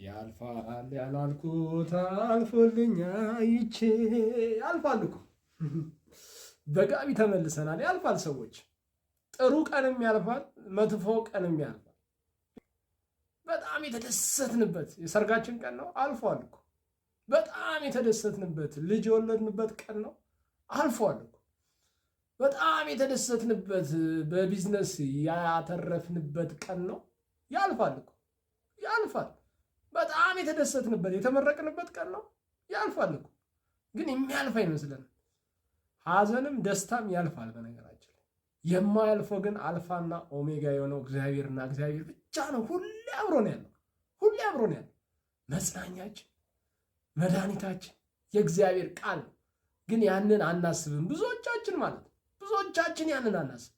ያልፋል ያላልኩት አልፎልኛ ይቼ ያልፋል እኮ በጋቢ ተመልሰናል። ያልፋል ሰዎች፣ ጥሩ ቀንም ያልፋል፣ መጥፎ ቀንም ያልፋል። በጣም የተደሰትንበት የሰርጋችን ቀን ነው፣ አልፏል እኮ። በጣም የተደሰትንበት ልጅ የወለድንበት ቀን ነው፣ አልፏል እኮ። በጣም የተደሰትንበት በቢዝነስ ያተረፍንበት ቀን ነው፣ ያልፋል እኮ፣ ያልፋል። በጣም የተደሰትንበት የተመረቅንበት ቀን ነው፣ ያልፋል እኮ። ግን የሚያልፍ አይመስለንም። ሐዘንም ደስታም ያልፋል። በነገራችን ላይ የማያልፈው ግን አልፋና ኦሜጋ የሆነው እግዚአብሔርና እግዚአብሔር ብቻ ነው። ሁሌ አብሮን ያለው፣ ሁሌ አብሮን ያለው መጽናኛችን፣ መድኃኒታችን የእግዚአብሔር ቃል ነው። ግን ያንን አናስብም፣ ብዙዎቻችን ማለት ነው። ብዙዎቻችን ያንን አናስብም።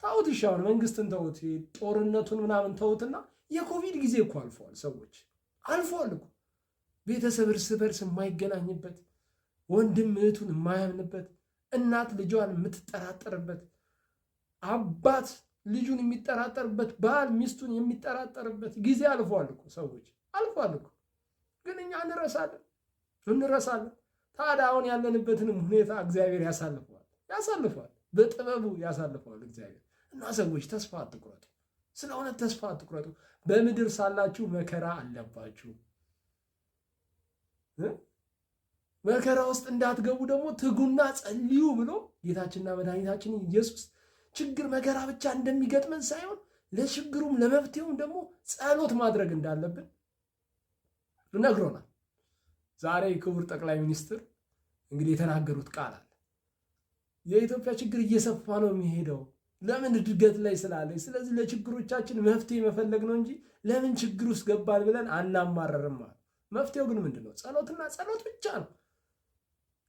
ተውት፣ እሺ አሁን መንግስትን ተውት፣ ጦርነቱን ምናምን ተውትና የኮቪድ ጊዜ እኮ አልፈዋል። ሰዎች አልፈዋል እኮ። ቤተሰብ እርስ በርስ የማይገናኝበት፣ ወንድም እህቱን የማያምንበት፣ እናት ልጇን የምትጠራጠርበት፣ አባት ልጁን የሚጠራጠርበት፣ ባል ሚስቱን የሚጠራጠርበት ጊዜ አልፈዋል እኮ። ሰዎች አልፈዋል እኮ። ግን እኛ እንረሳለን። ታዲያ አሁን ያለንበትንም ሁኔታ እግዚአብሔር ያሳልፈዋል፣ በጥበቡ ያሳልፈዋል እግዚአብሔር። እና ሰዎች ተስፋ አትቁረጡ፣ ስለ እውነት ተስፋ አትቁረጡ። በምድር ሳላችሁ መከራ አለባችሁ። መከራ ውስጥ እንዳትገቡ ደግሞ ትጉና ጸልዩ ብሎ ጌታችንና መድኃኒታችን ኢየሱስ ችግር መከራ ብቻ እንደሚገጥመን ሳይሆን ለችግሩም ለመፍትሄውም ደግሞ ጸሎት ማድረግ እንዳለብን ነግሮናል። ዛሬ ክቡር ጠቅላይ ሚኒስትር እንግዲህ የተናገሩት ቃል አለ። የኢትዮጵያ ችግር እየሰፋ ነው የሚሄደው፣ ለምን እድገት ላይ ስላለች፣ ስለዚህ ለችግሮቻችን መፍትሄ መፈለግ ነው እንጂ ለምን ችግር ውስጥ ገባል ብለን አናማረርም። መፍትሄው ግን ምንድን ነው? ጸሎትና ጸሎት ብቻ ነው።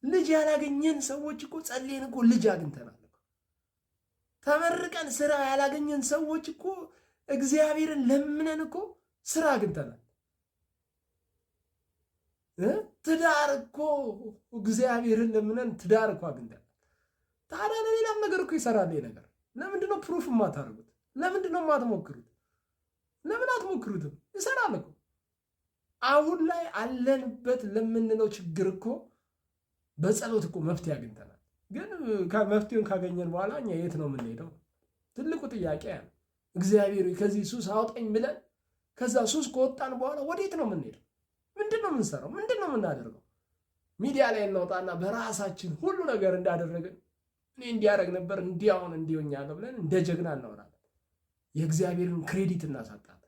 ልጅ ያላገኘን ሰዎች እኮ ጸልየን እኮ ልጅ አግኝተናል። ተመርቀን ስራ ያላገኘን ሰዎች እኮ እግዚአብሔርን ለምነን እኮ ስራ አግኝተናል። ትዳር እኮ እግዚአብሔርን ለምነን ትዳር እኮ አግኝተናል። ታዲያ ለሌላም ነገር እኮ ይሰራል ይሄ ነገር። ለምንድነው ፕሩፍ የማታደርጉት? ለምንድነው የማትሞክሩት? ለምን አትሞክሩትም? ይሰራል እኮ። አሁን ላይ አለንበት ለምንለው ችግር እኮ በጸሎት እኮ መፍትሄ አግኝተናል። ግን መፍትሄውን ካገኘን በኋላ እኛ የት ነው የምንሄደው? ትልቁ ጥያቄ ያ ነው። እግዚአብሔር ከዚህ ሱስ አውጣኝ ብለን ከዛ ሱስ ከወጣን በኋላ ወዴት ነው የምንሄደው? ምንድን ነው የምንሰራው? ምንድን ነው የምናደርገው? ሚዲያ ላይ እናውጣና በራሳችን ሁሉ ነገር እንዳደረግን እኔ እንዲያደርግ ነበር እንዲያውን እንዲሆኛለሁ ብለን እንደ ጀግና እናወራለን። የእግዚአብሔርን ክሬዲት እናሳጣለን።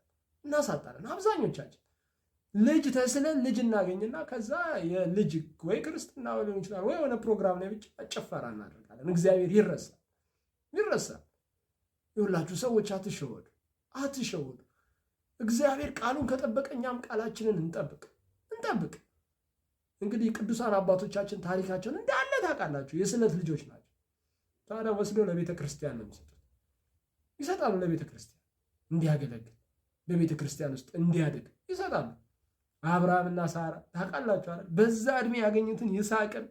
አብዛኞቻችን ልጅ ተስለን ልጅ እናገኝና ከዛ የልጅ ወይ ክርስትና ሊሆን ይችላል ወይ የሆነ ፕሮግራም ላይ ብቻ ጨፈራ እናደርጋለን። እግዚአብሔር ይረሳል። ይሁላችሁ ሰዎች አትሸወዱ። እግዚአብሔር ቃሉን ከጠበቀ እኛም ቃላችንን እንጠብቅ። እንግዲህ ቅዱሳን አባቶቻችን ታሪካቸውን እንዳለ ታውቃላችሁ። የስለት ልጆች ናቸው። ታዲያ ወስደው ለቤተ ክርስቲያን ነው የሚሰጡት። ይሰጣሉ። ለቤተ ክርስቲያን እንዲያገለግል፣ በቤተ ክርስቲያን ውስጥ እንዲያድግ ይሰጣሉ። አብርሃምና ሳራ ታውቃላችሁ አይደል? በዛ እድሜ ያገኙትን ይስሐቅን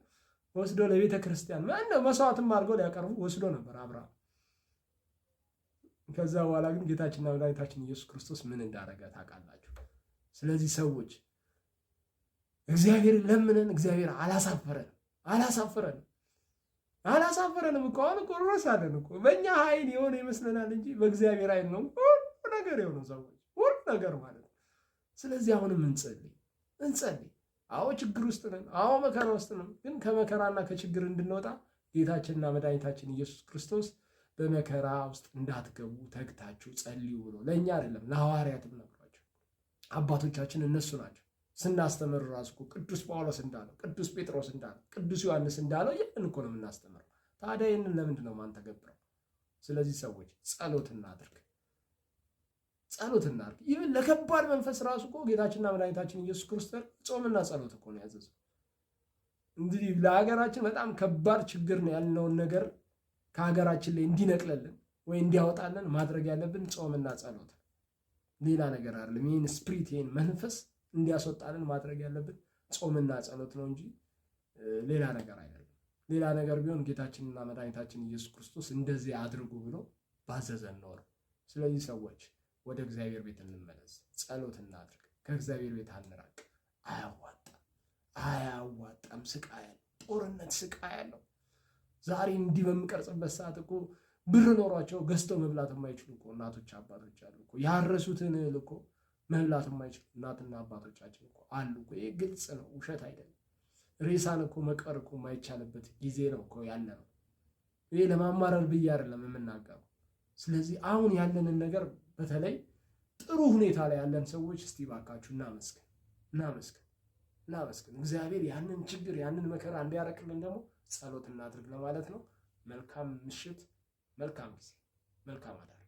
ወስዶ ለቤተ ክርስቲያን መስዋዕትም አድርገው ሊያቀርቡ ወስዶ ነበር አብርሃም። ከዛ በኋላ ግን ጌታችንና መድኃኒታችን ኢየሱስ ክርስቶስ ምን እንዳደረገ ታውቃላችሁ። ስለዚህ ሰዎች እግዚአብሔርን ለምነን እግዚአብሔር አላሳፈረንም እኮ። አሁን እኮ እንረሳለን እኮ። በእኛ ኃይል የሆነ ይመስለናል እንጂ በእግዚአብሔር ኃይል ነው ሁሉ ነገር የሆነው ሰዎች፣ ሁሉ ነገር ማለት ነው። ስለዚህ አሁንም እንጸልይ። አዎ ችግር ውስጥ ነን፣ አዎ መከራ ውስጥ ነን። ግን ከመከራና ከችግር እንድንወጣ ጌታችንና መድኃኒታችን ኢየሱስ ክርስቶስ በመከራ ውስጥ እንዳትገቡ ተግታችሁ ጸልዩ ብሎ ለእኛ አይደለም ለሐዋርያትም ነግሯቸው። አባቶቻችን እነሱ ናቸው። ስናስተምር ራሱ እኮ ቅዱስ ጳውሎስ እንዳለው፣ ቅዱስ ጴጥሮስ እንዳለው፣ ቅዱስ ዮሐንስ እንዳለው ይህን እኮ ነው የምናስተምረው። ታዲያ ይህንን ለምንድን ነው ማንተገብረው? ስለዚህ ሰዎች ጸሎት እናድርግ። ይህን ለከባድ መንፈስ ራሱ እኮ ጌታችንና መድኃኒታችን ኢየሱስ ክርስቶስ ጾምና ጸሎት እኮ ነው ያዘዘው። እንግዲህ ለሀገራችን በጣም ከባድ ችግር ነው ያልነውን ነገር ከሀገራችን ላይ እንዲነቅለልን ወይ እንዲያወጣልን ማድረግ ያለብን ጾምና ጸሎት፣ ሌላ ነገር አይደለም። ይህን ስፕሪት ይህን መንፈስ እንዲያስወጣልን ማድረግ ያለብን ጾምና ጸሎት ነው እንጂ ሌላ ነገር አይደለም። ሌላ ነገር ቢሆን ጌታችንና መድኃኒታችን ኢየሱስ ክርስቶስ እንደዚህ አድርጉ ብሎ ባዘዘን ኖሮ። ስለዚህ ሰዎች ወደ እግዚአብሔር ቤት እንመለስ፣ ጸሎት እናድርግ። ከእግዚአብሔር ቤት አንራቅ። አያዋጣም። ስቃይ ያለው ጦርነት ስቃይ ያለው ዛሬ እንዲህ በምቀርጽበት ሰዓት እኮ ብር ኖሯቸው ገዝተው መብላት የማይችሉ እኮ እናቶች አባቶች አሉ እኮ። ያረሱትን እህል እኮ መብላት የማይችሉ እናትና አባቶቻችን እኮ አሉ እኮ። ይህ ግልጽ ነው፣ ውሸት አይደለም። ሬሳን እኮ መቅበር እኮ የማይቻልበት ጊዜ ነው እኮ ያለ ነው። ይህ ለማማረር ብዬ አይደለም የምናገረው። ስለዚህ አሁን ያለንን ነገር በተለይ ጥሩ ሁኔታ ላይ ያለን ሰዎች እስቲ ባካችሁ እናመስግን። እግዚአብሔር ያንን ችግር ያንን መከራ እንዲያረቅልን ደግሞ ጸሎት እናድርግ ለማለት ነው። መልካም ምሽት፣ መልካም ጊዜ፣ መልካም አዳር።